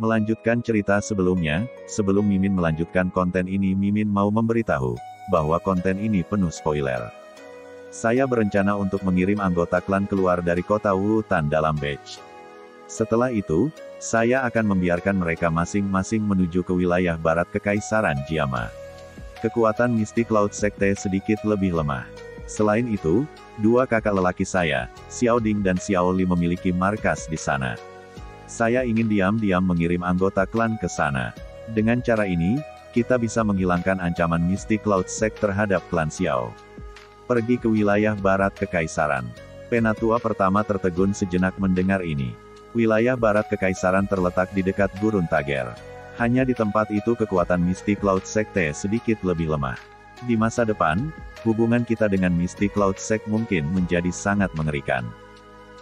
Melanjutkan cerita sebelumnya, sebelum Mimin melanjutkan konten ini, Mimin mau memberitahu bahwa konten ini penuh spoiler. Saya berencana untuk mengirim anggota klan keluar dari kota Wutan dalam batch. Setelah itu, saya akan membiarkan mereka masing-masing menuju ke wilayah barat Kekaisaran Jiama. Kekuatan mistik Laut Sekte sedikit lebih lemah. Selain itu, dua kakak lelaki saya, Xiao Ding dan Xiao Li memiliki markas di sana. Saya ingin diam-diam mengirim anggota klan ke sana. Dengan cara ini, kita bisa menghilangkan ancaman mistik Laut Sekte terhadap klan Xiao. Pergi ke wilayah barat Kekaisaran. Penatua pertama tertegun sejenak mendengar ini. Wilayah barat Kekaisaran terletak di dekat Gurun Tager. Hanya di tempat itu kekuatan mistik Laut Sekte sedikit lebih lemah. Di masa depan, hubungan kita dengan mistik Laut Sekte mungkin menjadi sangat mengerikan.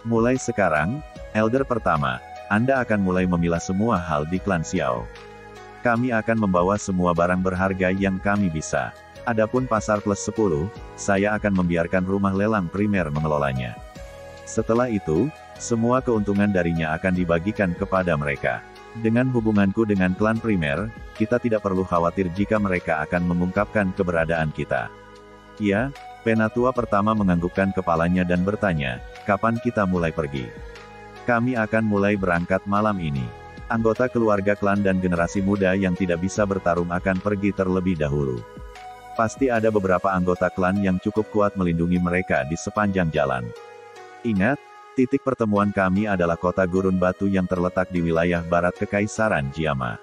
Mulai sekarang, Elder pertama, Anda akan mulai memilah semua hal di klan Xiao. Kami akan membawa semua barang berharga yang kami bisa. Adapun pasar plus 10, saya akan membiarkan rumah lelang primer mengelolanya. Setelah itu, semua keuntungan darinya akan dibagikan kepada mereka. Dengan hubunganku dengan klan primer, kita tidak perlu khawatir jika mereka akan mengungkapkan keberadaan kita. Ya, Penatua pertama menganggukkan kepalanya dan bertanya, kapan kita mulai pergi? Kami akan mulai berangkat malam ini. Anggota keluarga klan dan generasi muda yang tidak bisa bertarung akan pergi terlebih dahulu. Pasti ada beberapa anggota klan yang cukup kuat melindungi mereka di sepanjang jalan. Ingat, titik pertemuan kami adalah kota Gurun Batu yang terletak di wilayah barat Kekaisaran Jiama.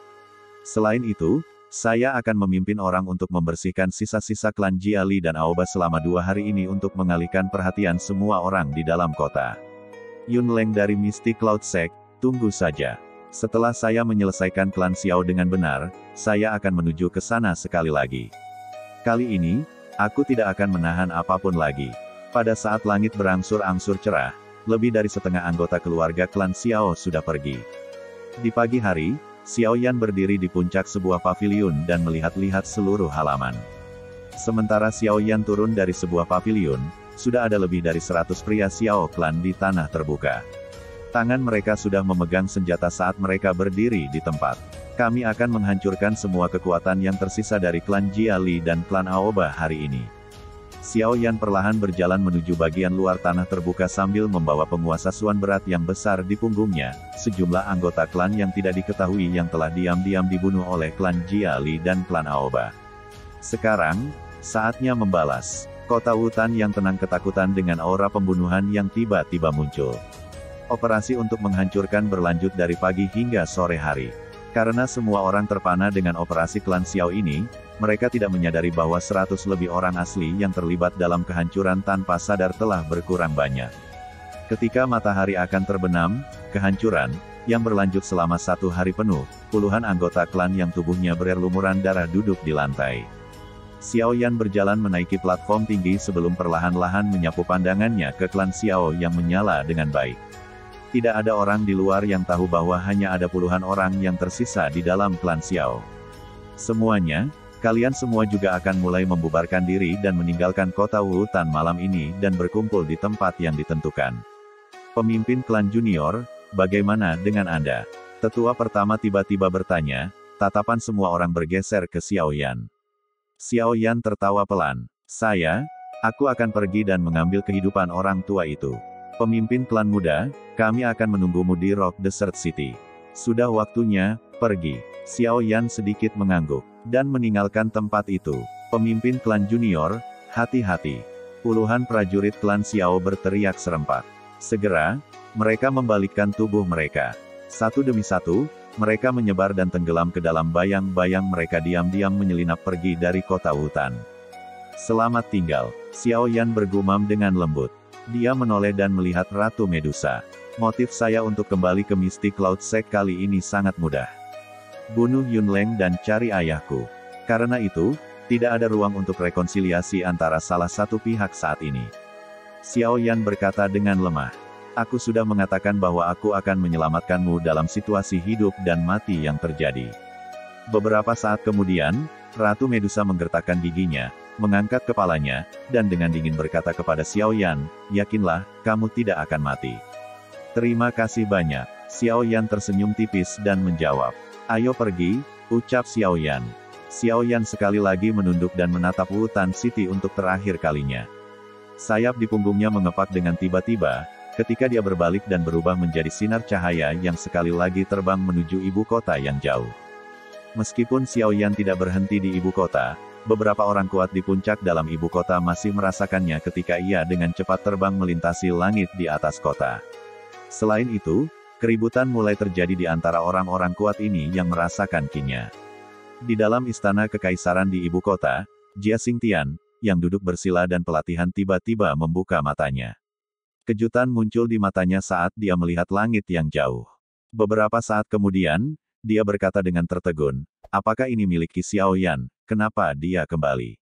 Selain itu, saya akan memimpin orang untuk membersihkan sisa-sisa klan Jia Li dan Aoba selama 2 hari ini untuk mengalihkan perhatian semua orang di dalam kota. Yun Leng dari Mystic Cloud Sect, tunggu saja. Setelah saya menyelesaikan klan Xiao dengan benar, saya akan menuju ke sana sekali lagi. Kali ini, aku tidak akan menahan apapun lagi. Pada saat langit berangsur-angsur cerah, lebih dari setengah anggota keluarga klan Xiao sudah pergi. Di pagi hari, Xiao Yan berdiri di puncak sebuah paviliun dan melihat-lihat seluruh halaman. Sementara Xiao Yan turun dari sebuah paviliun, sudah ada lebih dari 100 pria Xiao klan di tanah terbuka. Tangan mereka sudah memegang senjata saat mereka berdiri di tempat. Kami akan menghancurkan semua kekuatan yang tersisa dari klan Jia Li dan klan Aoba hari ini. Xiao Yan perlahan berjalan menuju bagian luar tanah terbuka sambil membawa penguasa suan berat yang besar di punggungnya, sejumlah anggota klan yang tidak diketahui yang telah diam-diam dibunuh oleh klan Jia Li dan klan Aoba. Sekarang, saatnya membalas. Kota Wutan yang tenang ketakutan dengan aura pembunuhan yang tiba-tiba muncul. Operasi untuk menghancurkan berlanjut dari pagi hingga sore hari. Karena semua orang terpana dengan operasi klan Xiao ini, mereka tidak menyadari bahwa 100 lebih orang asli yang terlibat dalam kehancuran tanpa sadar telah berkurang banyak. Ketika matahari akan terbenam, kehancuran, yang berlanjut selama 1 hari penuh, puluhan anggota klan yang tubuhnya berlumuran darah duduk di lantai. Xiao Yan berjalan menaiki platform tinggi sebelum perlahan-lahan menyapu pandangannya ke klan Xiao yang menyala dengan baik. Tidak ada orang di luar yang tahu bahwa hanya ada puluhan orang yang tersisa di dalam klan Xiao. Semuanya, kalian semua juga akan mulai membubarkan diri dan meninggalkan kota Wutan malam ini dan berkumpul di tempat yang ditentukan. Pemimpin klan junior, bagaimana dengan Anda? Tetua pertama tiba-tiba bertanya, tatapan semua orang bergeser ke Xiao Yan. Xiao Yan tertawa pelan. Aku akan pergi dan mengambil kehidupan orang tua itu. Pemimpin klan muda, kami akan menunggumu di Rock Desert City. Sudah waktunya, pergi. Xiao Yan sedikit mengangguk, dan meninggalkan tempat itu. Pemimpin klan junior, hati-hati. Puluhan prajurit klan Xiao berteriak serempak. Segera, mereka membalikkan tubuh mereka. Satu demi satu, mereka menyebar dan tenggelam ke dalam bayang-bayang mereka diam-diam menyelinap pergi dari kota Wutan. Selamat tinggal, Xiao Yan bergumam dengan lembut. Dia menoleh dan melihat Ratu Medusa. Motif saya untuk kembali ke Mystic Cloud Sect kali ini sangat mudah. Bunuh Yun Leng dan cari ayahku. Karena itu, tidak ada ruang untuk rekonsiliasi antara salah satu pihak saat ini. Xiao Yan berkata dengan lemah. Aku sudah mengatakan bahwa aku akan menyelamatkanmu dalam situasi hidup dan mati yang terjadi. Beberapa saat kemudian, Ratu Medusa menggertakkan giginya, mengangkat kepalanya, dan dengan dingin berkata kepada Xiao Yan, yakinlah, kamu tidak akan mati. Terima kasih banyak. Xiao Yan tersenyum tipis dan menjawab. Ayo pergi, ucap Xiao Yan. Xiao Yan sekali lagi menunduk dan menatap Wu Tan City untuk terakhir kalinya. Sayap di punggungnya mengepak dengan tiba-tiba, ketika dia berbalik dan berubah menjadi sinar cahaya yang sekali lagi terbang menuju ibu kota yang jauh. Meskipun Xiao Yan tidak berhenti di ibu kota, beberapa orang kuat di puncak dalam ibu kota masih merasakannya ketika ia dengan cepat terbang melintasi langit di atas kota. Selain itu, keributan mulai terjadi di antara orang-orang kuat ini yang merasakan kinya. Di dalam istana kekaisaran di ibu kota, Jia Xingtian, yang duduk bersila dan pelatihan tiba-tiba membuka matanya. Kejutan muncul di matanya saat dia melihat langit yang jauh. Beberapa saat kemudian, dia berkata dengan tertegun, apakah ini milik Xiao Yan, kenapa dia kembali?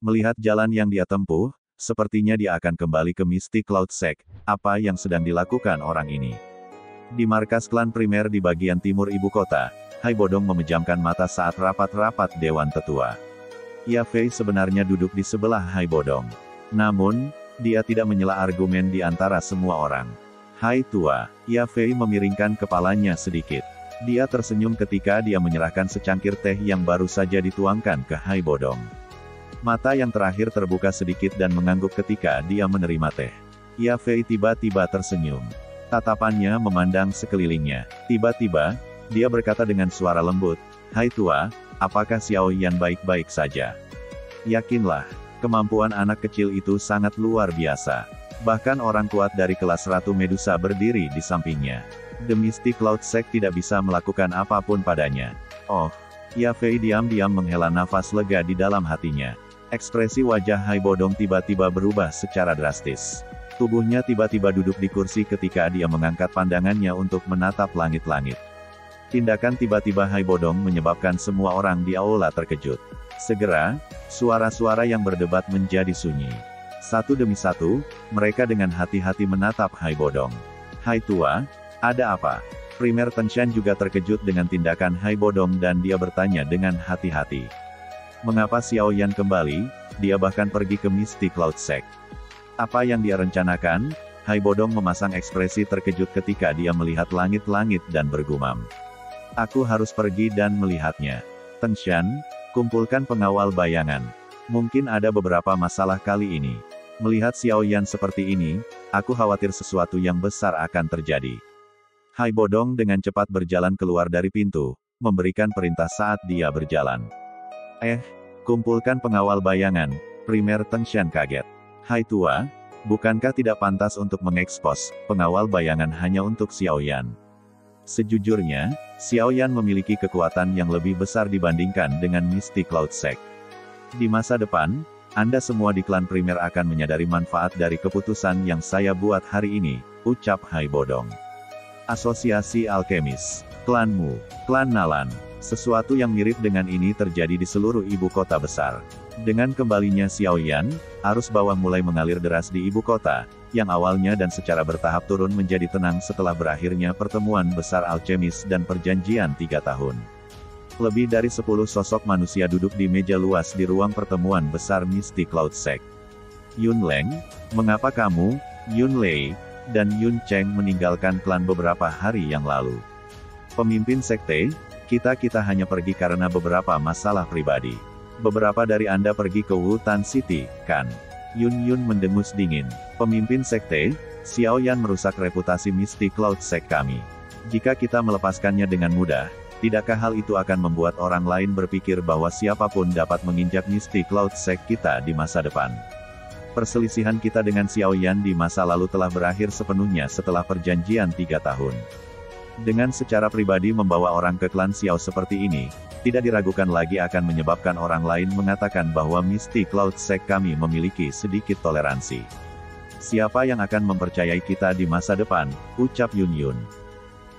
Melihat jalan yang dia tempuh, sepertinya dia akan kembali ke Mystic Cloud Sect, apa yang sedang dilakukan orang ini? Di markas klan primer di bagian timur ibu kota, Hai Bodong memejamkan mata saat rapat-rapat Dewan Tetua. Ia Fei sebenarnya duduk di sebelah Hai Bodong. Namun, dia tidak menyela argumen di antara semua orang. Hai Tua, Ia Fei memiringkan kepalanya sedikit. Dia tersenyum ketika dia menyerahkan secangkir teh yang baru saja dituangkan ke Hai Bodong. Mata yang terakhir terbuka sedikit dan mengangguk ketika dia menerima teh. Ia Fei tiba-tiba tersenyum. Tatapannya memandang sekelilingnya. Tiba-tiba, dia berkata dengan suara lembut, Hai Tua, apakah Xiao Yan baik-baik saja? Yakinlah, kemampuan anak kecil itu sangat luar biasa. Bahkan orang kuat dari kelas Ratu Medusa berdiri di sampingnya. The Mystic Cloud Sect tidak bisa melakukan apapun padanya. Oh, Ia Fei diam-diam menghela nafas lega di dalam hatinya. Ekspresi wajah Hai Bodong tiba-tiba berubah secara drastis. Tubuhnya tiba-tiba duduk di kursi ketika dia mengangkat pandangannya untuk menatap langit-langit. Tindakan tiba-tiba Hai Bodong menyebabkan semua orang di aula terkejut. Segera, suara-suara yang berdebat menjadi sunyi. Satu demi satu, mereka dengan hati-hati menatap Hai Bodong. Hai Tua, ada apa? Primer Tenshan juga terkejut dengan tindakan Hai Bodong dan dia bertanya dengan hati-hati. Mengapa Xiao Yan kembali? Dia bahkan pergi ke Mystic Cloud Sect. Apa yang dia rencanakan? Hai Bodong memasang ekspresi terkejut ketika dia melihat langit-langit dan bergumam. Aku harus pergi dan melihatnya. Tenshan, kumpulkan pengawal bayangan. Mungkin ada beberapa masalah kali ini. Melihat Xiao Yan seperti ini, aku khawatir sesuatu yang besar akan terjadi. Hai Bodong dengan cepat berjalan keluar dari pintu, memberikan perintah saat dia berjalan. Kumpulkan pengawal bayangan, Primer Tenshan kaget. Hai Tua, bukankah tidak pantas untuk mengekspos pengawal bayangan hanya untuk Xiao Yan? Sejujurnya, Xiao Yan memiliki kekuatan yang lebih besar dibandingkan dengan Mystic Cloud Sect. Di masa depan, Anda semua di klan primer akan menyadari manfaat dari keputusan yang saya buat hari ini, ucap Hai Bodong. Asosiasi Alkemis, klanmu, klan Nalan. Sesuatu yang mirip dengan ini terjadi di seluruh ibu kota besar. Dengan kembalinya Xiao Yan, arus bawah mulai mengalir deras di ibu kota, yang awalnya dan secara bertahap turun menjadi tenang setelah berakhirnya pertemuan besar alkemis dan perjanjian 3 tahun. Lebih dari 10 sosok manusia duduk di meja luas di ruang pertemuan besar Mystic Cloud Sect. Yun Leng, mengapa kamu, Yun Lei, dan Yun Cheng meninggalkan klan beberapa hari yang lalu? Pemimpin sekte, kita hanya pergi karena beberapa masalah pribadi. Beberapa dari Anda pergi ke Wu Tan City, kan? Yun mendengus dingin. Pemimpin sekte, Xiao Yan merusak reputasi Mystic Cloud Sect kami. Jika kita melepaskannya dengan mudah, tidakkah hal itu akan membuat orang lain berpikir bahwa siapapun dapat menginjak Mystic Cloud Sect kita di masa depan? Perselisihan kita dengan Xiao Yan di masa lalu telah berakhir sepenuhnya setelah perjanjian 3 tahun. Dengan secara pribadi membawa orang ke klan Xiao seperti ini, tidak diragukan lagi akan menyebabkan orang lain mengatakan bahwa Mystic Cloud Sect kami memiliki sedikit toleransi. Siapa yang akan mempercayai kita di masa depan, ucap Yun.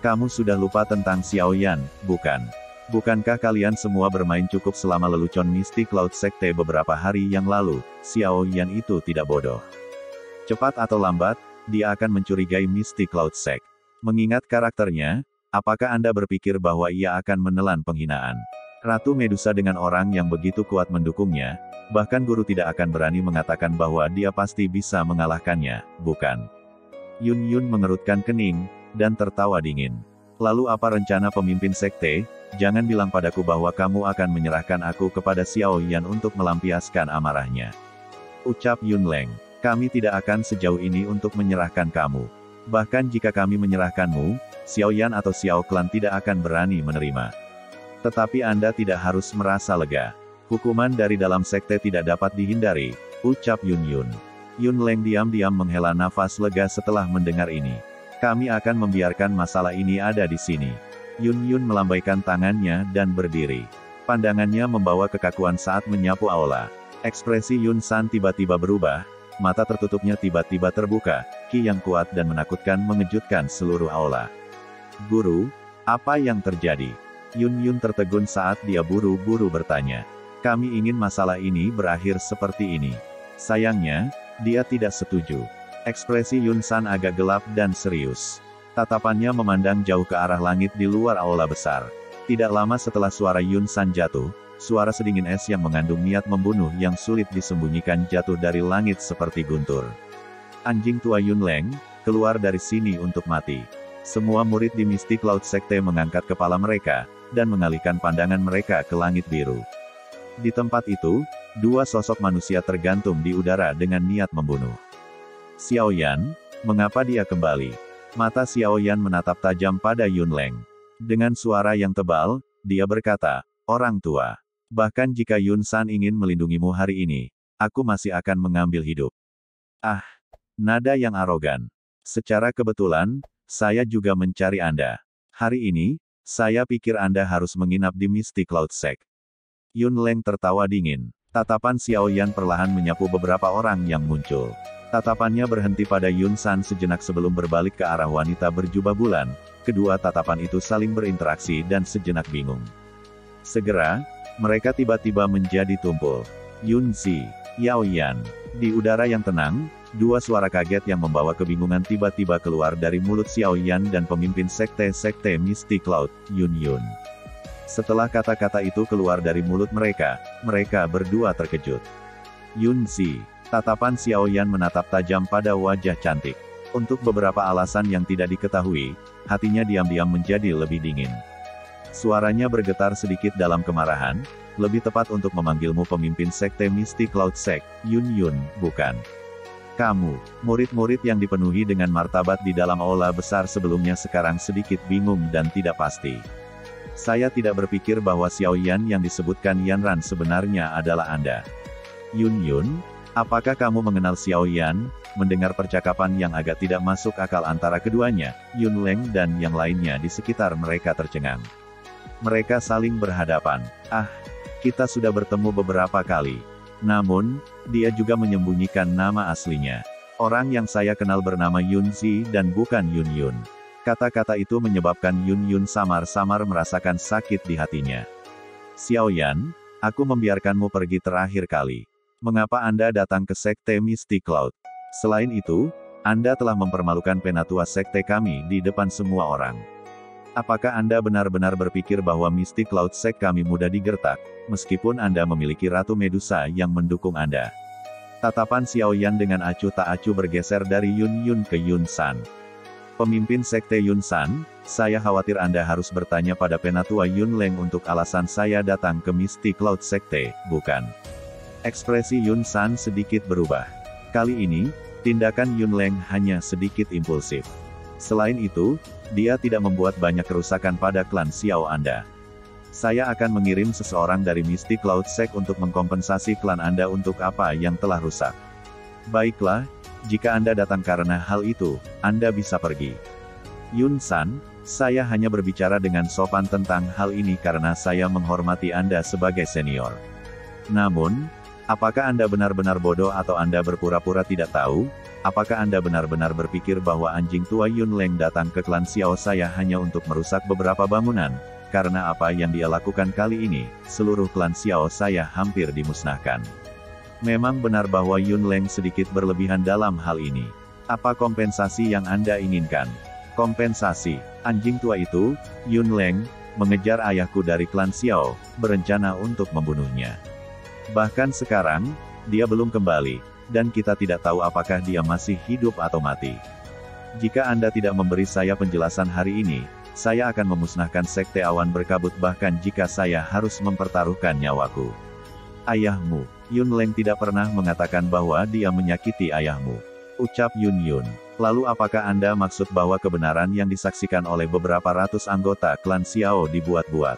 Kamu sudah lupa tentang Xiao Yan, bukan? Bukankah kalian semua bermain cukup selama lelucon Mystic Cloud Secte beberapa hari yang lalu? Xiao Yan itu tidak bodoh. Cepat atau lambat, dia akan mencurigai Mystic Cloud Sect. Mengingat karakternya, apakah Anda berpikir bahwa ia akan menelan penghinaan? Ratu Medusa dengan orang yang begitu kuat mendukungnya, bahkan guru tidak akan berani mengatakan bahwa dia pasti bisa mengalahkannya, bukan? Yun mengerutkan kening, dan tertawa dingin. Lalu apa rencana pemimpin sekte? Jangan bilang padaku bahwa kamu akan menyerahkan aku kepada Xiao Yan untuk melampiaskan amarahnya. Ucap Yunleng. Kami tidak akan sejauh ini untuk menyerahkan kamu. Bahkan jika kami menyerahkanmu, Xiao Yan atau Xiao Klan tidak akan berani menerima. Tetapi Anda tidak harus merasa lega. Hukuman dari dalam sekte tidak dapat dihindari, ucap Yun. Yunleng diam-diam menghela nafas lega setelah mendengar ini. Kami akan membiarkan masalah ini ada di sini. Yun melambaikan tangannya dan berdiri. Pandangannya membawa kekakuan saat menyapu aula. Ekspresi Yun San tiba-tiba berubah, mata tertutupnya tiba-tiba terbuka, ki yang kuat dan menakutkan mengejutkan seluruh aula. Guru, apa yang terjadi? Yun tertegun saat dia buru-buru bertanya. Kami ingin masalah ini berakhir seperti ini. Sayangnya, dia tidak setuju. Ekspresi Yun San agak gelap dan serius. Tatapannya memandang jauh ke arah langit di luar aula besar. Tidak lama setelah suara Yun San jatuh, suara sedingin es yang mengandung niat membunuh yang sulit disembunyikan jatuh dari langit seperti guntur. Anjing tua Yunleng, keluar dari sini untuk mati. Semua murid di Mystic Cloud Sekte mengangkat kepala mereka, dan mengalihkan pandangan mereka ke langit biru. Di tempat itu, dua sosok manusia tergantung di udara dengan niat membunuh. Xiao Yan, mengapa dia kembali? Mata Xiao Yan menatap tajam pada Yunleng. Dengan suara yang tebal, dia berkata, orang tua. Bahkan jika Yun San ingin melindungimu hari ini, aku masih akan mengambil hidup. Ah, nada yang arogan. Secara kebetulan, saya juga mencari Anda. Hari ini, saya pikir Anda harus menginap di Mystic Cloud Sect. Yunleng tertawa dingin. Tatapan Xiao Yan perlahan menyapu beberapa orang yang muncul. Tatapannya berhenti pada Yun San sejenak sebelum berbalik ke arah wanita berjubah bulan. Kedua tatapan itu saling berinteraksi dan sejenak bingung. Segera, mereka tiba-tiba menjadi tumpul. Yun Zi, Yao Yan. Di udara yang tenang, dua suara kaget yang membawa kebingungan tiba-tiba keluar dari mulut Xiao Yan dan pemimpin sekte-sekte Mystic Cloud, Yun. Setelah kata-kata itu keluar dari mulut mereka berdua terkejut. Yun Zi. Tatapan Xiao Yan menatap tajam pada wajah cantik. Untuk beberapa alasan yang tidak diketahui, hatinya diam-diam menjadi lebih dingin. Suaranya bergetar sedikit dalam kemarahan, lebih tepat untuk memanggilmu pemimpin sekte Mystic Cloud Sect, Yun, bukan? Kamu, murid-murid yang dipenuhi dengan martabat di dalam aula besar sebelumnya sekarang sedikit bingung dan tidak pasti. Saya tidak berpikir bahwa Xiao Yan yang disebutkan Yanran sebenarnya adalah Anda. Yun, apakah kamu mengenal Xiao Yan? Mendengar percakapan yang agak tidak masuk akal antara keduanya, Yunleng dan yang lainnya di sekitar mereka tercengang. Mereka saling berhadapan. Ah, kita sudah bertemu beberapa kali. Namun, dia juga menyembunyikan nama aslinya. Orang yang saya kenal bernama Yun Zi dan bukan Yun. Kata-kata itu menyebabkan Yun samar-samar merasakan sakit di hatinya. Xiao Yan, aku membiarkanmu pergi terakhir kali. Mengapa Anda datang ke Sekte Mystic Cloud? Selain itu, Anda telah mempermalukan penatua sekte kami di depan semua orang. Apakah Anda benar-benar berpikir bahwa Mystic Cloud Sect kami mudah digertak, meskipun Anda memiliki Ratu Medusa yang mendukung Anda? Tatapan Xiao Yan dengan acuh tak acuh bergeser dari Yun ke Yun San. Pemimpin sekte Yun San, saya khawatir Anda harus bertanya pada penatua Yunleng untuk alasan saya datang ke Mystic Cloud Sekte, bukan? Ekspresi Yun San sedikit berubah. Kali ini, tindakan Yunleng hanya sedikit impulsif. Selain itu, dia tidak membuat banyak kerusakan pada klan Xiao Anda. Saya akan mengirim seseorang dari Mystic Cloud Sect untuk mengkompensasi klan Anda untuk apa yang telah rusak. Baiklah, jika Anda datang karena hal itu, Anda bisa pergi. Yun San, saya hanya berbicara dengan sopan tentang hal ini karena saya menghormati Anda sebagai senior. Namun, apakah Anda benar-benar bodoh atau Anda berpura-pura tidak tahu? Apakah Anda benar-benar berpikir bahwa anjing tua Yunleng datang ke klan Xiao saya hanya untuk merusak beberapa bangunan? Karena apa yang dia lakukan kali ini, seluruh klan Xiao saya hampir dimusnahkan. Memang benar bahwa Yunleng sedikit berlebihan dalam hal ini. Apa kompensasi yang Anda inginkan? Kompensasi, anjing tua itu, Yunleng, mengejar ayahku dari klan Xiao, berencana untuk membunuhnya. Bahkan sekarang, dia belum kembali, dan kita tidak tahu apakah dia masih hidup atau mati. Jika Anda tidak memberi saya penjelasan hari ini, saya akan memusnahkan sekte awan berkabut bahkan jika saya harus mempertaruhkan nyawaku. Ayahmu, Yun Leng tidak pernah mengatakan bahwa dia menyakiti ayahmu. Ucap Yun Yun. Lalu apakah Anda maksud bahwa kebenaran yang disaksikan oleh beberapa ratus anggota klan Xiao dibuat-buat?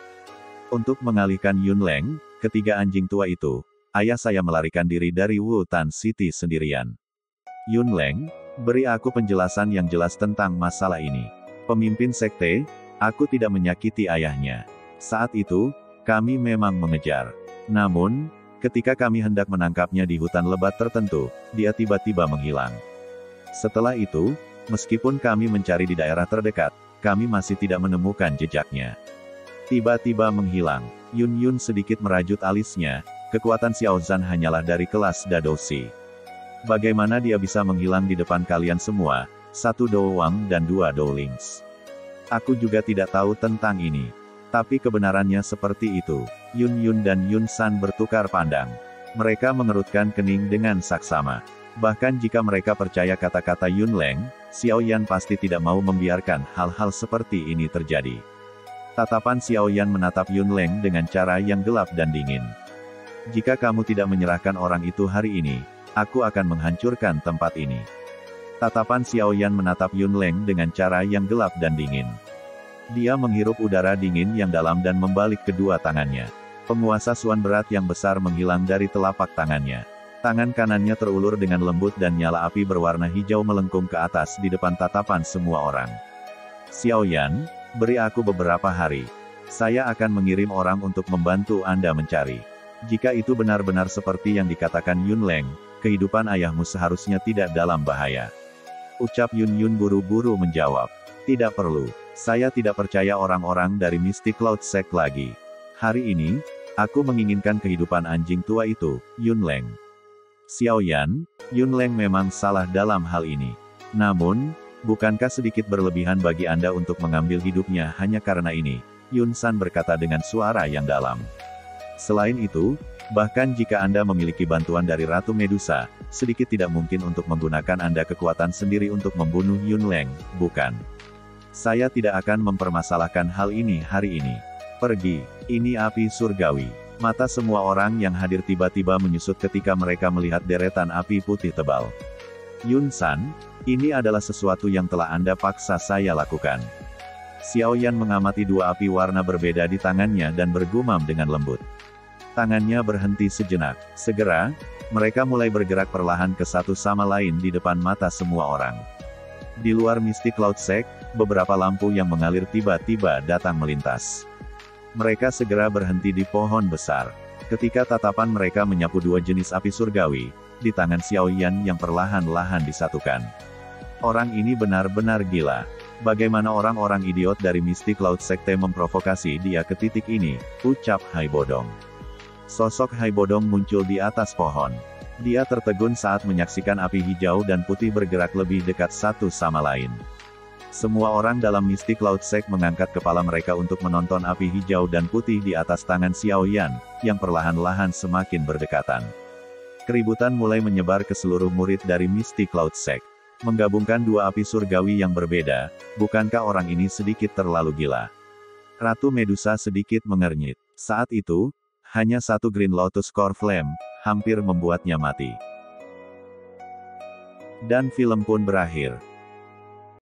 Untuk mengalihkan Yun Leng, ketiga anjing tua itu, ayah saya melarikan diri dari Wu Tan City sendirian. Yun Leng, beri aku penjelasan yang jelas tentang masalah ini. Pemimpin sekte, aku tidak menyakiti ayahnya. Saat itu, kami memang mengejar. Namun, ketika kami hendak menangkapnya di hutan lebat tertentu, dia tiba-tiba menghilang. Setelah itu, meskipun kami mencari di daerah terdekat, kami masih tidak menemukan jejaknya. Tiba-tiba menghilang. Yun Yun sedikit merajut alisnya, kekuatan Xiao Zhan hanyalah dari kelas Dadoshi. Bagaimana dia bisa menghilang di depan kalian semua, satu Dowang dan dua Dowlings? Aku juga tidak tahu tentang ini. Tapi kebenarannya seperti itu. Yun Yun dan Yun San bertukar pandang. Mereka mengerutkan kening dengan saksama. Bahkan jika mereka percaya kata-kata Yun Leng, Xiao Yan pasti tidak mau membiarkan hal-hal seperti ini terjadi. Tatapan Xiao Yan menatap Yun Leng dengan cara yang gelap dan dingin. Jika kamu tidak menyerahkan orang itu hari ini, aku akan menghancurkan tempat ini. Tatapan Xiao Yan menatap Yun Leng dengan cara yang gelap dan dingin. Dia menghirup udara dingin yang dalam dan membalik kedua tangannya. Penguasa Suan berat yang besar menghilang dari telapak tangannya. Tangan kanannya terulur dengan lembut dan nyala api berwarna hijau melengkung ke atas di depan tatapan semua orang. Xiao Yan, beri aku beberapa hari. Saya akan mengirim orang untuk membantu Anda mencari. Jika itu benar-benar seperti yang dikatakan Yun Leng, kehidupan ayahmu seharusnya tidak dalam bahaya. Ucap Yun Yun buru-buru menjawab. Tidak perlu. Saya tidak percaya orang-orang dari Mystic Cloud Sect lagi. Hari ini, aku menginginkan kehidupan anjing tua itu, Yun Leng. Xiao Yan, Yun Leng memang salah dalam hal ini. Namun, bukankah sedikit berlebihan bagi Anda untuk mengambil hidupnya hanya karena ini? Yun San berkata dengan suara yang dalam. Selain itu, bahkan jika Anda memiliki bantuan dari Ratu Medusa, sedikit tidak mungkin untuk menggunakan Anda kekuatan sendiri untuk membunuh Yun Leng, bukan? Saya tidak akan mempermasalahkan hal ini hari ini. Pergi, ini api surgawi. Mata semua orang yang hadir tiba-tiba menyusut ketika mereka melihat deretan api putih tebal. Yun San, ini adalah sesuatu yang telah Anda paksa saya lakukan. Xiao Yan mengamati dua api warna berbeda di tangannya dan bergumam dengan lembut. Tangannya berhenti sejenak. Segera, mereka mulai bergerak perlahan ke satu sama lain di depan mata semua orang. Di luar Mystic Cloud Sect, beberapa lampu yang mengalir tiba-tiba datang melintas. Mereka segera berhenti di pohon besar. Ketika tatapan mereka menyapu dua jenis api surgawi, di tangan Xiao Yan yang perlahan-lahan disatukan. Orang ini benar-benar gila. Bagaimana orang-orang idiot dari Mystic Cloud Sekte memprovokasi dia ke titik ini, ucap Hai Bodong. Sosok Hai Bodong muncul di atas pohon. Dia tertegun saat menyaksikan api hijau dan putih bergerak lebih dekat satu sama lain. Semua orang dalam Mystic Cloud Sect mengangkat kepala mereka untuk menonton api hijau dan putih di atas tangan Xiao Yan, yang perlahan-lahan semakin berdekatan. Keributan mulai menyebar ke seluruh murid dari Mystic Cloud Sect. Menggabungkan dua api surgawi yang berbeda, bukankah orang ini sedikit terlalu gila? Ratu Medusa sedikit mengernyit. Saat itu, hanya satu Green Lotus Core Flame, hampir membuatnya mati. Dan film pun berakhir.